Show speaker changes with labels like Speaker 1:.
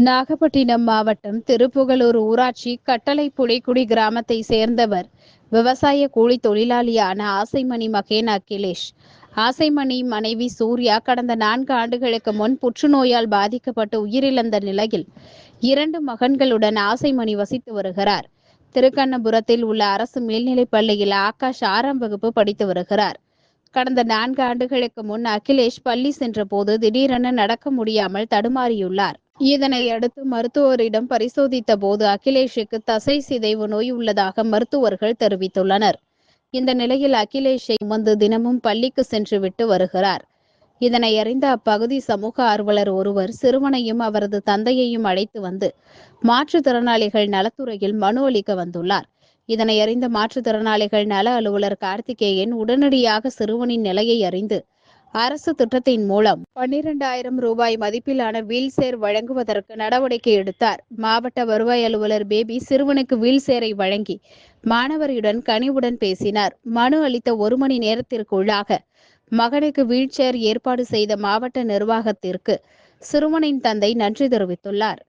Speaker 1: நாகப்பட்டினம் மாவட்டம் திருப்புகலூர் ஊராட்சி கட்டளை புலிக்குடி கிராமத்தை சேர்ந்தவர் விவசாய கூலி தொழிலாளியான ஆசைமணி மகேன் அகிலேஷ். ஆசைமணி மனைவி சூர்யா கடந்த 4 ஆண்டுகளுக்கு முன் புற்றுநோயால் பாதிக்கப்பட்டு உயிரிழந்த நிலையில் 2 மகன்களுடன் ஆசைமணி வசித்து வருகிறார். திருக்கண்ணபுரத்தில் உள்ள அரசு மேல்நிலைப் பள்ளியில் ஆகாஷ் 6ஆம் வகுப்பு படித்து வருகிறார். கடந்த 4 ஆண்டுகளுக்கு முன் அகிலேஷ் பள்ளி சென்ற போது திடீரென நடக்க முடியாமல் தடுமாறியுள்ளார். இதனை அடுத்து மருத்துவரிடம் பரிசோதித்த போது அகிலேஷுக்கு தசை சிதைவு நோய் உள்ளதாக மருத்துவர்கள் தெரிவித்துள்ளனர். இந்த நிலையில் அகிலேஷை சுமந்து தினமும் பள்ளிக்கு சென்று விட்டு வருகிறார். இதனை அறிந்த அப்பகுதி சமூக ஆர்வலர் ஒருவர் சிறுவனையும் அவரது தந்தையையும் அழைத்து வந்து மாற்றுத்திறனாளிகள் நலத்துறையில் மனு அளிக்க வந்துள்ளார். இதனை அறிந்த மாற்றுத்திறனாளிகள் நல அலுவலர் கார்த்திகேயன் உடனடியாக சிறுவனின் நிலையை அறிந்து அரசு திட்டத்தின் மூலம் 12,000 ரூபாய் மதிப்பிலான வீல்சேர் வழங்குவதற்கு நடவடிக்கை எடுத்தார். மாவட்ட வருவாய் அலுவலர் பேபி சிறுவனுக்கு வீல்சேரை வழங்கி மாணவரியுடன் கனிவுடன் பேசினார். மனு அளித்த 1 மணி நேரத்திற்குள்ளாக மகனுக்கு வீல்சேர் ஏற்பாடு செய்த மாவட்ட நிர்வாகத்திற்கு சிறுவனின் தந்தை நன்றி தெரிவித்துள்ளார்.